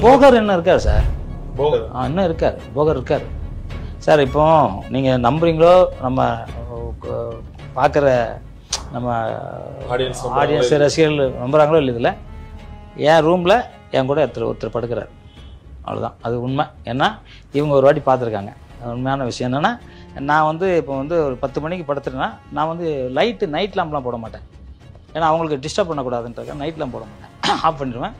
போகர் என்ன இருக்கார் சார், இன்னும் இருக்கார், போகர் இருக்கார் சார். இப்போ நீங்கள் நம்புறீங்களோ, நம்ம பார்க்குற நம்ம ஆடியன்ஸ் ரசிகர்கள் நம்புகிறாங்களோ இல்லை, இதில் என் ரூமில் என் கூட ஒருத்தர் படுக்கிறார், அவ்வளோதான். அது உண்மை. ஏன்னா இவங்க ஒரு வாட்டி பார்த்துருக்காங்க. உண்மையான விஷயம் என்னென்னா, நான் வந்து இப்போ வந்து ஒரு 10 மணிக்கு படுத்துட்டேன்னா நான் வந்து நைட் லேம்ப்லாம் போட மாட்டேன். ஏன்னா அவங்களுக்கு டிஸ்டர்ப் பண்ணக்கூடாதுன்றதுக்காக நைட் லேம்ப் போட மாட்டேன், ஆஃப் பண்ணிடுவேன்.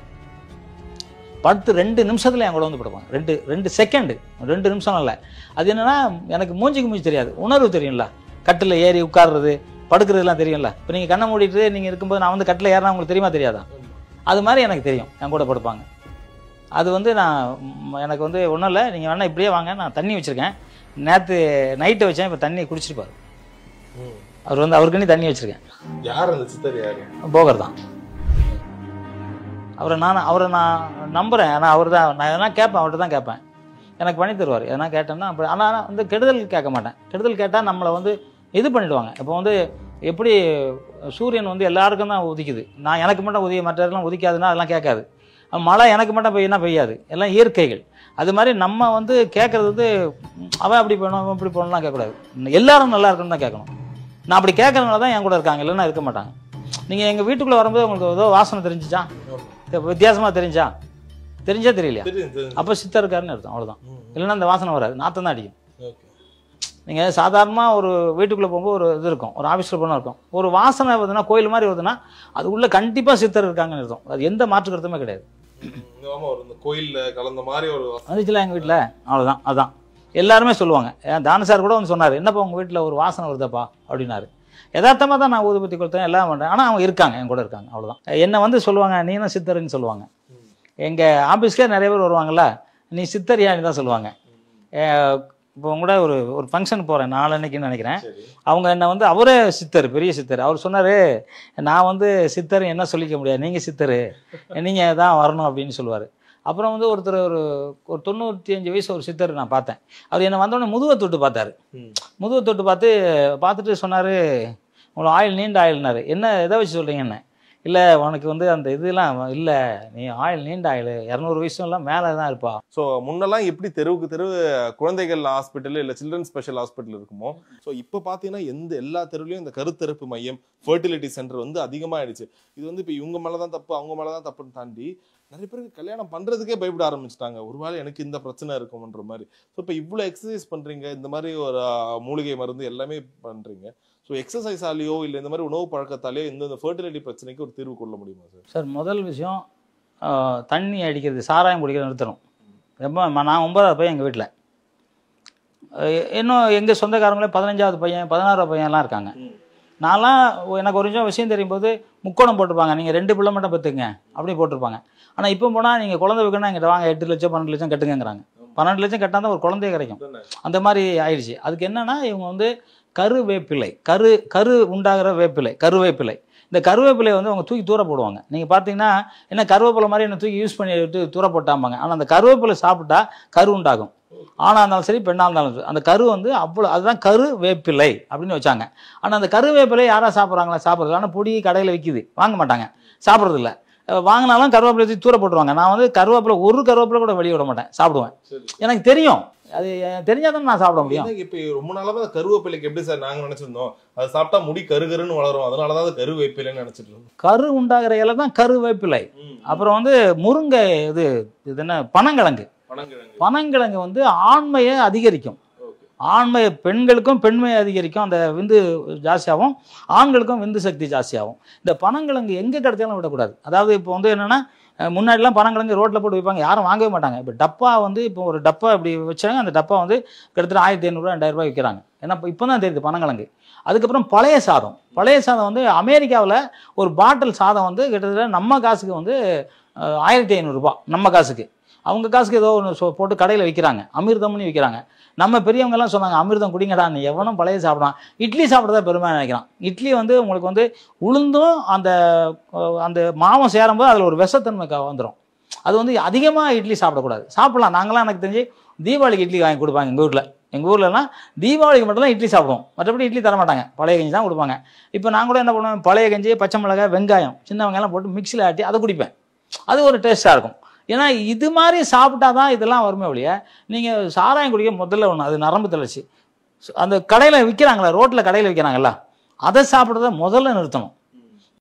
படுத்து 2 நிமிஷத்தில் என் கூட வந்து படுப்பாங்க. 2 செகண்டு, 2 நிமிஷம் இல்லை. அது என்னென்னா, எனக்கு மூஞ்சிக்கு மூஞ்சி தெரியாது, உணர்வு தெரியும்ல. கட்டில் ஏறி உட்கார்றது படுக்கிறதுலாம் தெரியும்ல. இப்போ நீங்கள் கண்ணை மூடிட்டு நீங்கள் இருக்கும்போது நான் வந்து கட்டில் ஏறினா உங்களுக்கு தெரியுமா தெரியாதா? அது மாதிரி எனக்கு தெரியும், என் கூட படுப்பாங்க. அது வந்து எனக்கு வந்து ஒன்றும் இல்லை, நீங்கள் வேணால் இப்படியே வாங்க, நான் தண்ணி வச்சுருக்கேன், நேற்று நைட்டை வச்சேன், இப்போ தண்ணி குடிச்சிருப்பார். அவர் வந்து அவருக்குன்னு தண்ணி வச்சுருக்கேன். யார் அந்த சித்தர்? யார்? போகர் தான். அவரை நான் நம்புகிறேன். ஆனால் அவர் தான், நான் எதனா கேட்பேன், அவர்கிட்ட தான் கேட்பேன், எனக்கு பண்ணி தருவார். எதனா கேட்டேன்னா அப்படி. ஆனால் வந்து கெடுதல் கேட்க மாட்டேன். கெடுதல் கேட்டால் நம்மளை வந்து இது பண்ணிவிடுவாங்க. இப்போ வந்து எப்படி சூரியன் வந்து எல்லாருக்கும் தான் உதிக்குது, நான் எனக்கு மட்டும் மற்றவர்கள்லாம் உதிக்காதுன்னா அதெல்லாம் கேட்காது. மழை எனக்கு மட்டும் பெய்யுன்னா பெய்யாது, எல்லாம் இயற்கைகள். அது மாதிரி நம்ம வந்து கேட்குறது வந்து அவன் அப்படி போகணும், அவன் இப்படி போகணும்லாம் கேட்கக்கூடாது. எல்லாரும் நல்லா இருக்குன்னு தான் கேட்கணும். நான் அப்படி கேட்கறதுனால தான் என் கூட இருக்காங்க, இல்லைன்னா இருக்க மாட்டாங்க. நீங்கள் எங்கள் வீட்டுக்குள்ளே வரும்போது உங்களுக்கு ஏதோ வாசனை தெரிஞ்சிச்சா, வித்தியாசமாக தெரிஞ்சா தெரியலையா, அப்போ சித்தர் இருக்காருன்னு அர்த்தம், அவ்வளோதான். இல்லைன்னா அந்த வாசனை வராது, நாற்றம் தான் அடிக்கும். நீங்கள் சாதாரணமாக ஒரு வீட்டுக்குள்ளே போகும்போது ஒரு இது இருக்கும், ஒரு ஆஃபீஸில் போனால் இருக்கும், ஒரு வாசனை வருதுன்னா, கோயில் மாதிரி வருதுன்னா அது உள்ள கண்டிப்பாக சித்தர் இருக்காங்கன்னு அர்த்தம். அது எந்த மாற்று கருத்துமே கிடையாது. கோயிலில் கலந்த மாதிரி ஒரு வந்துச்சுல எங்கள் வீட்டில், அவ்வளோதான். அதுதான் எல்லாருமே சொல்லுவாங்க. ஏன் தானு சார் கூட வந்து சொன்னார், என்னப்பா உங்கள் வீட்டில் ஒரு வாசனை வருதாப்பா அப்படின்னாரு. யதார்த்தமாக தான் நான் ஊதுபத்தி கொடுத்தேன், எல்லாம் பண்ணுறேன். ஆனால் அவங்க இருக்காங்க, என் கூட இருக்காங்க, அவ்வளோதான். என்னை வந்து சொல்லுவாங்க, நீ என்ன சித்தருன்னு சொல்லுவாங்க. எங்கள் ஆஃபீஸ்க்கே நிறைய பேர் வருவாங்கள்ல, நீ சித்தரியான்னு தான் சொல்லுவாங்க. இப்போ கூட ஒரு ஃபங்க்ஷன் போகிறேன் நாளன்னைக்குன்னு நினைக்கிறேன். அவங்க என்னை வந்து அவரே சித்தர், பெரிய சித்தர். அவர் சொன்னார், நான் வந்து சித்தர் என்ன சொல்லிக்க முடியாது, நீங்கள் சித்தர், நீங்கள் தான் வரணும் அப்படின்னு சொல்லுவார். அப்புறம் வந்து ஒருத்தர் ஒரு 95 வயசு ஒரு சித்தர் நான் பார்த்தேன். அவர் என்னை வந்தோடனே முதுவை தொட்டு பார்த்தாரு. முதுவை தொட்டு பார்த்துட்டு சொன்னார், உங்களை ஆயில் நீண்ட ஆயில்னாரு. என்ன எதை வச்சு சொல்கிறீங்க? என்ன இல்லை, உனக்கு வந்து அந்த இதெல்லாம் இல்லை, நீ ஆயில் நீண்ட ஆயில் 200 வயசுலாம் மேலே தான் இருப்பா. ஸோ முன்னெல்லாம் எப்படி தெருவுக்கு தெருவு குழந்தைகள் ஹாஸ்பிட்டல் இல்லை சில்ட்ரன் ஸ்பெஷல் ஹாஸ்பிட்டல் இருக்குமோ, ஸோ இப்போ பார்த்தீங்கன்னா எல்லா தெருவுலையும் இந்த கருத்தரிப்பு மையம், ஃபர்டிலிட்டி சென்டர் வந்து அதிகமாகிடுச்சு. இது வந்து இப்போ இவங்க மேலே தான் தப்பு, அவங்க மேலே தான் தப்புன்னு தாண்டி நிறைய பேருக்கு கல்யாணம் பண்ணுறதுக்கே பயப்பட ஆரம்பிச்சிட்டாங்க. ஒருவேளை எனக்கு இந்த பிரச்சனை இருக்கும்ன்ற மாதிரி. ஸோ இப்போ இவ்வளோ எக்ஸசைஸ் பண்ணுறீங்க, இந்த மாதிரி ஒரு மூலிகை மருந்து எல்லாமே பண்ணுறீங்க. ஸோ எக்ஸசைஸாலேயோ இல்லை இந்த மாதிரி உணவு பழக்கத்தாலேயோ இந்த ஃபர்டிலிட்டி பிரச்சனைக்கு ஒரு தீர்வு கொள்ள முடியுமா சார்? சார், முதல் விஷயம் தண்ணி அடிக்கிறது, சாராயம் குடிக்கிறது நிறுத்தணும். ரொம்ப நான் 9வது பையன் எங்கள் வீட்டில். இன்னும் எங்கள் சொந்தக்காரங்களே 15வது பையன் 16வது பையன்லாம் இருக்காங்க. நான்லாம் எனக்கு ஒரு விஷயம் தெரியும் போது முக்கோணம் போட்டிருப்பாங்க, நீங்கள் 2 பிள்ளை மட்டும் பெற்றுங்க அப்படி போட்டிருப்பாங்க. ஆனால் இப்போ போனால் நீங்கள் குழந்தை வைக்கணும், எங்கிட்ட வாங்க 8 லட்சம் 12 லட்சம் கட்டுங்கிறாங்க. 12 லட்சம் கட்டால் தான் ஒரு குழந்தைய கிடைக்கும். அந்த மாதிரி ஆயிடுச்சு. அதுக்கு என்னன்னா, இவங்க வந்து கருவேப்பிலை, கரு உண்டாகிற வேப்பிலை, கருவேப்பிலை, இந்த கருவேப்பிலையை வந்து அவங்க தூக்கி தூர போடுவாங்க. நீங்கள் பார்த்தீங்கன்னா, என்ன கருவேப்பிலை மாதிரி என்ன தூக்கி யூஸ் பண்ணிட்டு தூர போட்டாம்பாங்க. ஆனால் அந்த கருவேப்பிலை சாப்பிட்டா கரு உண்டாகும். ஆணாக இருந்தாலும் சரி, பெண்ணாக இருந்தாலும் சரி, அந்த கரு வந்து அவ்வளோ, அதுதான் கருவேப்பிலை அப்படின்னு வச்சாங்க. ஆனால் அந்த கருவேப்பிலை யாராக சாப்பிட்றாங்களா? சாப்பிட்றது. ஆனால் பொடி கடையில் விற்கிது, வாங்க மாட்டாங்க, சாப்பிட்றது இல்லை. வாங்கினாலும் கருவேப்பிலை தூக்கி தூர போட்டுருவாங்க. நான் வந்து கருவேப்பிலை ஒரு கருவேப்பிலை கூட வெளியே விட மாட்டேன், சாப்பிடுவேன். எனக்கு தெரியும், அது தெரிஞ்சாதான் நான் சாப்பிட முடியும். இப்போ ரொம்ப நாளாக கருவேப்பிலைக்கு எப்படி சார் நாங்கள் நினச்சிருந்தோம், அது சாப்பிட்டா முடி கருகருன்னு வளரும், அதனால தான் அது கருவேப்பிலைன்னு நினச்சிட்டு இருந்தோம். கரு உண்டாகிற இலை தான் கருவேப்பிலை. அப்புறம் வந்து முருங்கை, இது என்ன, பனங்கிழங்கு. பனங்கிழங்கு வந்து ஆண்மையை அதிகரிக்கும். ஆண்மை பெண்களுக்கும் பெண்மையை அதிகரிக்கும், அந்த விந்து ஜாஸ்தியாகும். ஆண்களுக்கும் விந்து சக்தி ஜாஸ்தியாகும். இந்த பனங்கிழங்கு எங்கே கிடைச்சாலும் விடக்கூடாது. அதாவது இப்போ வந்து என்னென்னா, முன்னாடிலாம் பனங்கிழங்கு ரோட்டில் போட்டு வைப்பாங்க, யாரும் வாங்கவே மாட்டாங்க. இப்போ டப்பா வந்து இப்போ ஒரு டப்பா இப்படி வச்சாங்க, அந்த டப்பா வந்து கிட்டத்தட்ட 1500 2000 விற்கிறாங்க. ஏன்னா இப்போ தான் தெரியுது பனங்கிழங்கு. அதுக்கப்புறம் பழைய சாதம் வந்து அமெரிக்காவில் ஒரு பாட்டில் சாதம் வந்து கிட்டத்தட்ட நம்ம காசுக்கு வந்து 1500 நம்ம காசுக்கு. அவங்க காசுக்கு ஏதோ ஒன்று போட்டு கடையில் விற்கிறாங்க, அமிர்தம்னு விற்கிறாங்க. நம்ம பெரியவங்கெல்லாம் சொன்னாங்க, அமிர்தம் குடிங்கடா, நீ எவனும் பழைய சாப்பிடான். இட்லி சாப்பிட்றதா பெருமை நினைக்கிறான். இட்லி வந்து உங்களுக்கு வந்து உளுந்தும் அந்த மாவும் சேரும்போது அதில் ஒரு விஷத்தன்மை வந்துடும். அது வந்து அதிகமாக இட்லி சாப்பிடக்கூடாது. சாப்பிடலாம், நாங்களாம் எனக்கு தெரிஞ்சு தீபாவளிக்கு இட்லி வாங்கி கொடுப்பாங்க எங்கள் ஊரில். எங்கள் ஊர்லலாம் தீபாவளிக்கு மட்டும் தான் இட்லி சாப்பிடுவோம், மற்றபடி இட்லி தர மாட்டாங்க, பழைய கஞ்சி தான் கொடுப்பாங்க. இப்போ நான் கூட என்ன பண்ணுவேன், பழைய கஞ்சி, பச்சை மிளகாய், வெங்காயம், சின்ன வெங்காயம் போட்டு மிக்சியில் ஆட்டி அதை குடிப்பேன். அது ஒரு டேஸ்ட்டாக இருக்கும். ஏன்னா இது மாதிரி சாப்பிட்டா தான் இதெல்லாம் வருமே ஒழிய நீங்கள் சாராயம் குடிக்க முதல்ல ஒன்று அது நரம்பு தளர்ச்சி. அந்த கடையில் விற்கிறாங்களா, ரோட்டில் கடையில் விற்கிறாங்களா, அதை சாப்பிட்றத முதல்ல நிறுத்தணும்.